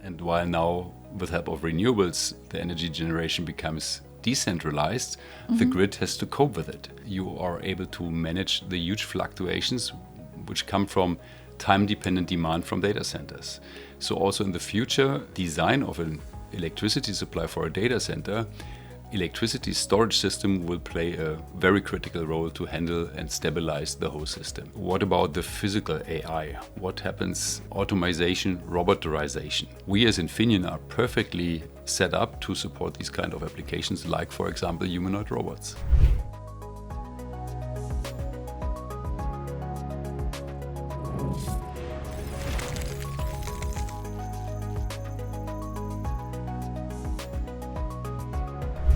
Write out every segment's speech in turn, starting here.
And while now, with help of renewables, the energy generation becomes decentralized, the grid has to cope with it. You are able to manage the huge fluctuations which come from time-dependent demand from data centers. So also in the future, design of an electricity supply for a data center, electricity storage system will play a very critical role to handle and stabilize the whole system. What about the physical AI? What happens? Automation, robotization. We as Infineon are perfectly set up to support these kind of applications, like for example humanoid robots.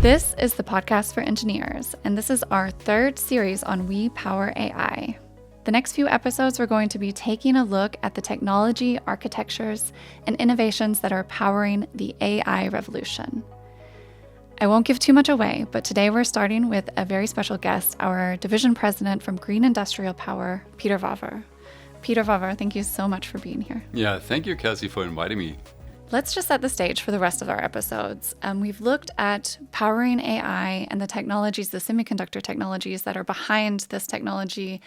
This is the podcast for engineers, and this is our third series on We Power AI. The next few episodes, we're going to be taking a look at the technology, architectures, and innovations that are powering the AI revolution. I won't give too much away, but today we're starting with a very special guest, our division president from Green Industrial Power, Peter Wawer. Peter Wawer, thank you so much for being here. Yeah, thank you, Kelsey, for inviting me. Let's just set the stage for the rest of our episodes. We've looked at powering AI and the technologies, the semiconductor technologies that are behind this technology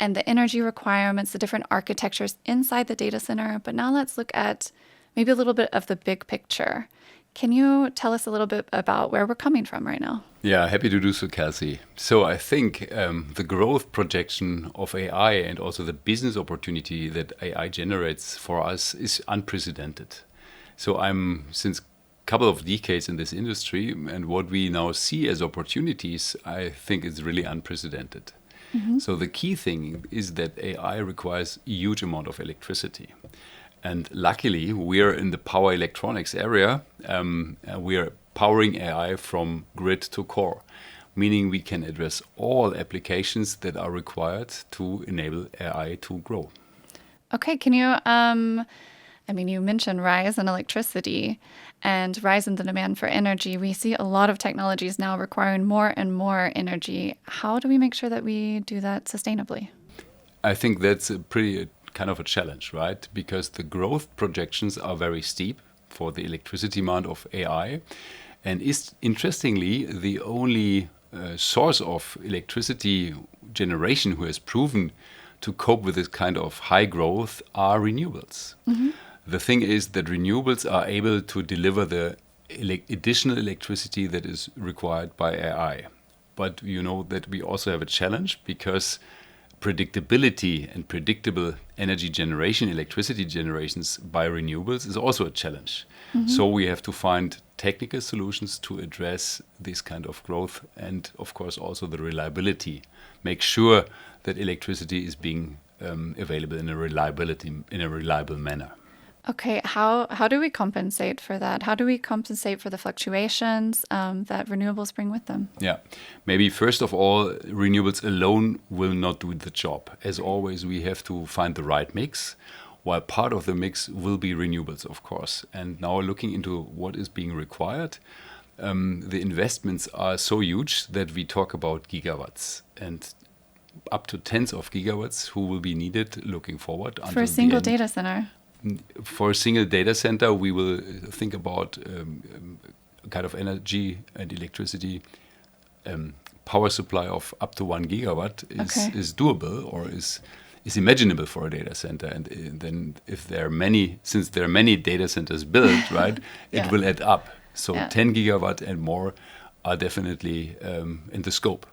and the energy requirements, the different architectures inside the data center. But now let's look at maybe a little bit of the big picture. Can you tell us a little bit about where we're coming from right now? Yeah, happy to do so, Kelsey. So I think the growth projection of AI and also the business opportunity that AI generates for us is unprecedented. So I'm since a couple of decades in this industry, and what we now see as opportunities, I think is really unprecedented. So the key thing is that AI requires a huge amount of electricity. And luckily, we are in the power electronics area. We are powering AI from grid to core, meaning we can address all applications that are required to enable AI to grow. Okay, can you... you mentioned rise in electricity and rise in the demand for energy. We see a lot of technologies now requiring more and more energy. How do we make sure that we do that sustainably? I think that's a pretty kind of a challenge, right? Because the growth projections are very steep for the electricity demand of AI. And interestingly, the only source of electricity generation who has proven to cope with this kind of high growth are renewables. The thing is that renewables are able to deliver the additional electricity that is required by AI. But you know that we also have a challenge because predictability and predictable energy generation, electricity generations by renewables is also a challenge. So we have to find technical solutions to address this kind of growth and, of course, also the reliability. Make sure that electricity is being available in a reliable manner. Okay, how do we compensate for that? How do we compensate for the fluctuations that renewables bring with them? Yeah, maybe first of all, renewables alone will not do the job. As always, we have to find the right mix, while part of the mix will be renewables, of course. And now looking into what is being required, the investments are so huge that we talk about gigawatts and up to tens of gigawatts who will be needed looking forward. For a single data center? For a single data center, we will think about kind of energy and electricity power supply of up to 1 gigawatt is doable or is imaginable for a data center. And then if there are many, since there are many data centers built, right, it will add up. So 10 gigawatt and more are definitely in the scope.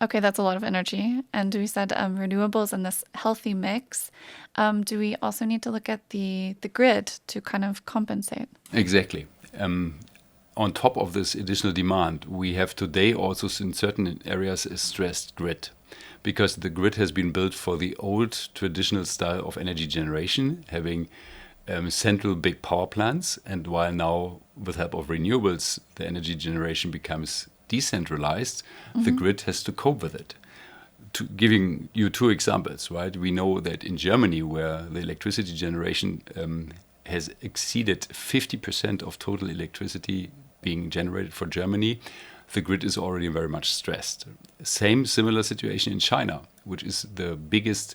Okay, that's a lot of energy. And we said renewables and this healthy mix. Do we also need to look at the grid to kind of compensate? Exactly. On top of this additional demand, we have today also in certain areas a stressed grid because the grid has been built for the old traditional style of energy generation, having central big power plants. And while now, with help of renewables, the energy generation becomes decentralized, the grid has to cope with it. Giving you two examples, right? We know that in Germany, where the electricity generation has exceeded 50% of total electricity being generated for Germany, the grid is already very much stressed. Similar situation in China, which is the biggest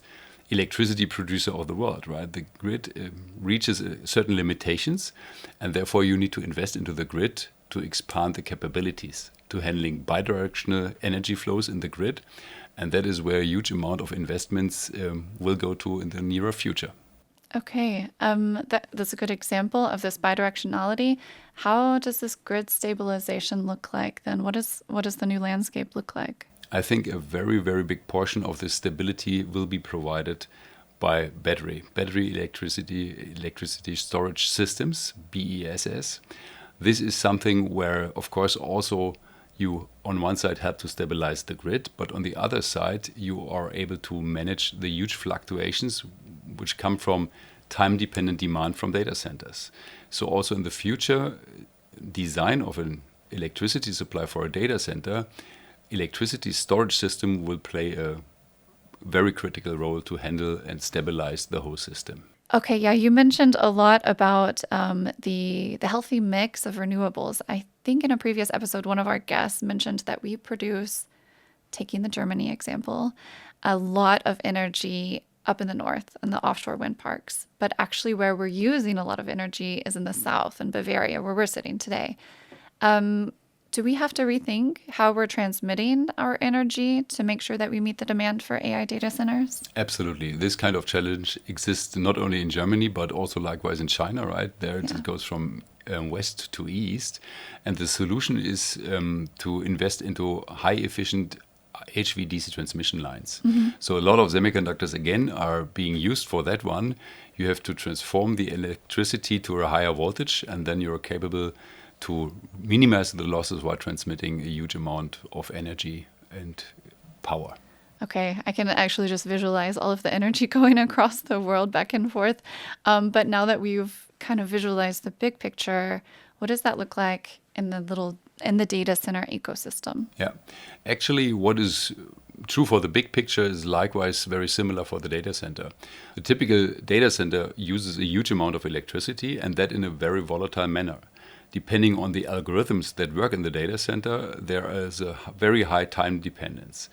electricity producer of the world, right? The grid reaches certain limitations, and therefore you need to invest into the grid to expand the capabilities to handling bidirectional energy flows in the grid. And that is where a huge amount of investments will go to in the nearer future. Okay, that's a good example of this bidirectionality. How does this grid stabilization look like then? What does the new landscape look like? I think a very, very big portion of this stability will be provided by battery electricity storage systems, BESS. This is something where, of course, also you on one side help to stabilize the grid, but on the other side, you are able to manage the huge fluctuations which come from time-dependent demand from data centers. So also in the future, design of an electricity supply for a data center, electricity storage system will play a very critical role to handle and stabilize the whole system. Okay, yeah, you mentioned a lot about the healthy mix of renewables. I think in a previous episode, one of our guests mentioned that we produce, taking the Germany example, a lot of energy up in the north in the offshore wind parks. But actually where we're using a lot of energy is in the south, in Bavaria, where we're sitting today. Do we have to rethink how we're transmitting our energy to make sure that we meet the demand for AI data centers? Absolutely. This kind of challenge exists not only in Germany, but also likewise in China, right? There it goes from west to east. And the solution is to invest into high-efficient HVDC transmission lines. So a lot of semiconductors, again, are being used for that one. You have to transform the electricity to a higher voltage, and then you're capable to minimize the losses while transmitting a huge amount of energy and power. Okay, I can actually just visualize all of the energy going across the world back and forth. But now that we've kind of visualized the big picture, what does that look like in the data center ecosystem? Yeah, actually, what is true for the big picture is likewise very similar for the data center. A typical data center uses a huge amount of electricity, and that in a very volatile manner. Depending on the algorithms that work in the data center, there is a very high time dependence.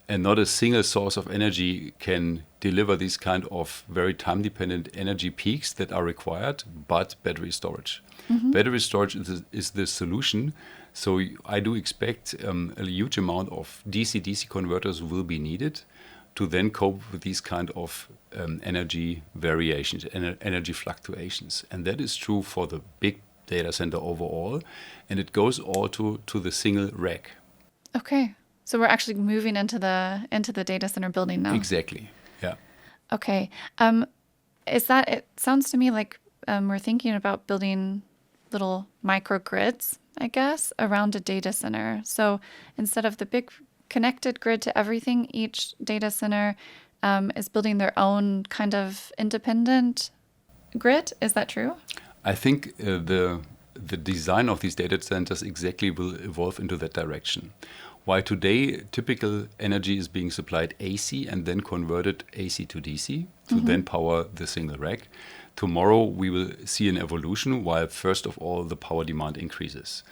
And not a single source of energy can deliver these kind of very time-dependent energy peaks that are required, but battery storage. Battery storage is the solution. So I do expect a huge amount of DC-DC converters will be needed to then cope with these kind of energy variations, energy fluctuations. And that is true for the big data center overall, and it goes all to the single rack. Okay, so we're actually moving into the data center building now. Exactly. Yeah. Okay. It sounds to me like we're thinking about building little microgrids, I guess, around a data center. So instead of the big connected grid to everything, each data center is building their own kind of independent grid. Is that true? I think the design of these data centers exactly will evolve into that direction. While today typical energy is being supplied AC and then converted AC to DC to then power the single rack, tomorrow we will see an evolution while first of all the power demand increases.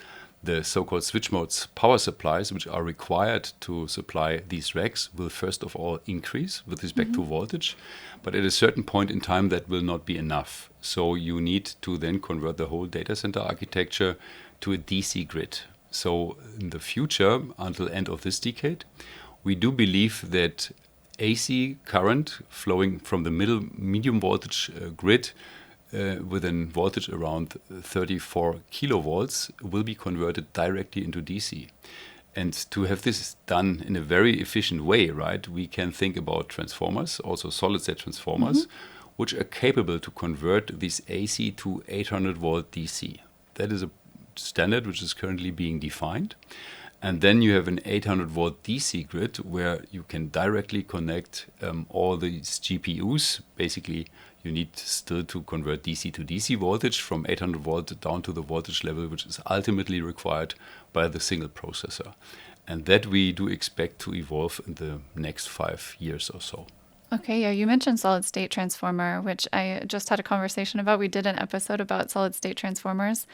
The so-called switch modes power supplies, which are required to supply these racks, will first of all increase with respect to voltage. But at a certain point in time, that will not be enough. So you need to then convert the whole data center architecture to a DC grid. So in the future, until end of this decade, we do believe that AC current flowing from the medium voltage grid with a voltage around 34 kilovolts will be converted directly into DC. And to have this done in a very efficient way, right, we can think about transformers, also solid-state transformers, which are capable to convert this AC to 800 volt DC. That is a standard which is currently being defined. And then you have an 800 volt DC grid where you can directly connect all these GPUs. Basically, you need still to convert DC to DC voltage from 800 volt down to the voltage level which is ultimately required by the single processor. And that we do expect to evolve in the next 5 years or so. Okay, yeah, you mentioned solid-state transformer, which I just had a conversation about. We did an episode about solid-state transformers.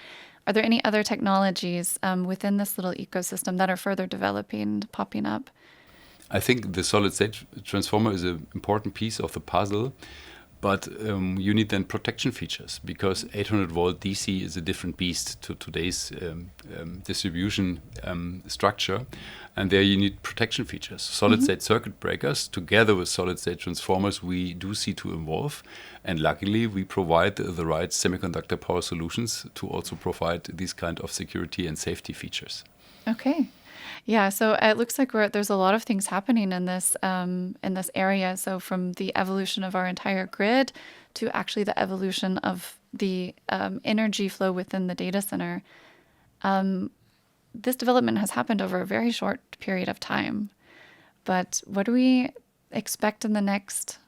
Are there any other technologies within this little ecosystem that are further developing, popping up? I think the solid-state transformer is an important piece of the puzzle, but you need then protection features, because 800-volt DC is a different beast to today's distribution structure, and there you need protection features. Solid-state circuit breakers, together with solid-state transformers, we do see to evolve, and luckily we provide the right semiconductor power solutions to also provide these kind of security and safety features. Okay. Yeah, so it looks like there's a lot of things happening in this area. So from the evolution of our entire grid to actually the evolution of the energy flow within the data center, this development has happened over a very short period of time. But what do we expect in the next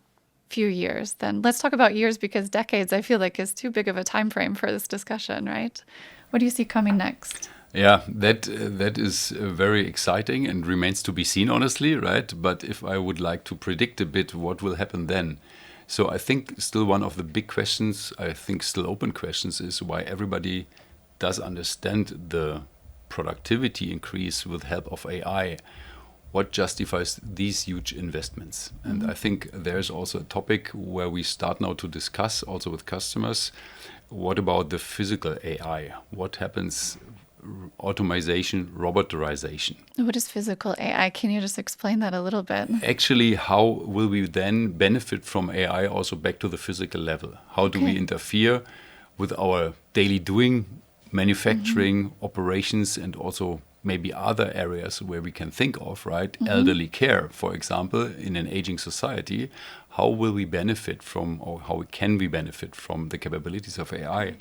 few years? Then let's talk about years, because decades I feel like is too big of a time frame for this discussion, right? What do you see coming next? Yeah, that is very exciting and remains to be seen, honestly, right? But if I would like to predict a bit what will happen then. So I think still one of the big questions, I think still open questions, is why everybody does understand the productivity increase with help of AI. What justifies these huge investments? And I think there's also a topic where we start now to discuss also with customers. What about the physical AI? What happens? Automation, roboterization. What is physical AI? Can you just explain that a little bit? Actually, how will we then benefit from AI also back to the physical level? How do we interfere with our daily doing, manufacturing, operations, and also maybe other areas where we can think of, right? Elderly care, for example, in an aging society. How will we benefit from, or how can we benefit from the capabilities of AI?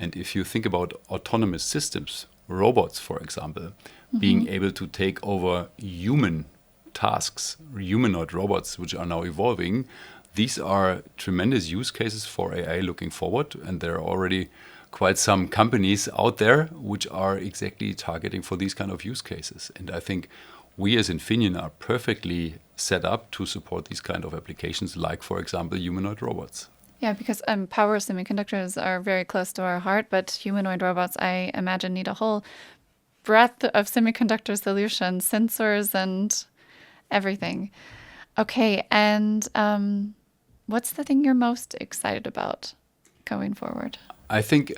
And if you think about autonomous systems, robots, for example, being able to take over human tasks, humanoid robots, which are now evolving, these are tremendous use cases for AI looking forward. And there are already quite some companies out there which are exactly targeting for these kind of use cases. And I think we as Infineon are perfectly set up to support these kind of applications, like, for example, humanoid robots. Yeah, because power semiconductors are very close to our heart, but humanoid robots, I imagine, need a whole breadth of semiconductor solutions, sensors, and everything. Okay, and what's the thing you're most excited about going forward? I think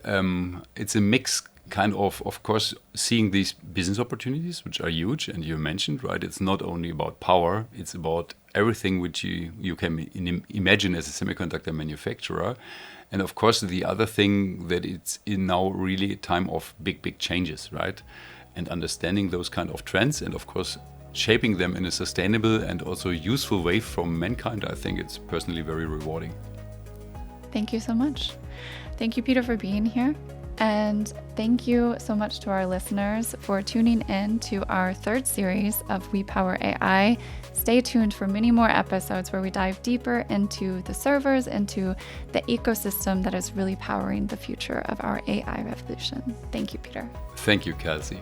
it's a mix, kind of course, seeing these business opportunities, which are huge, and you mentioned, right? It's not only about power, it's about everything which you can imagine as a semiconductor manufacturer. And of course, the other thing that it's in now really a time of big changes, right? And understanding those kind of trends, and of course, shaping them in a sustainable and also useful way from mankind, I think it's personally very rewarding. Thank you so much. Thank you, Peter, for being here. And thank you so much to our listeners for tuning in to our third series of We Power AI. Stay tuned for many more episodes where we dive deeper into the servers, into the ecosystem that is really powering the future of our AI revolution. Thank you, Peter. Thank you, Kelsey.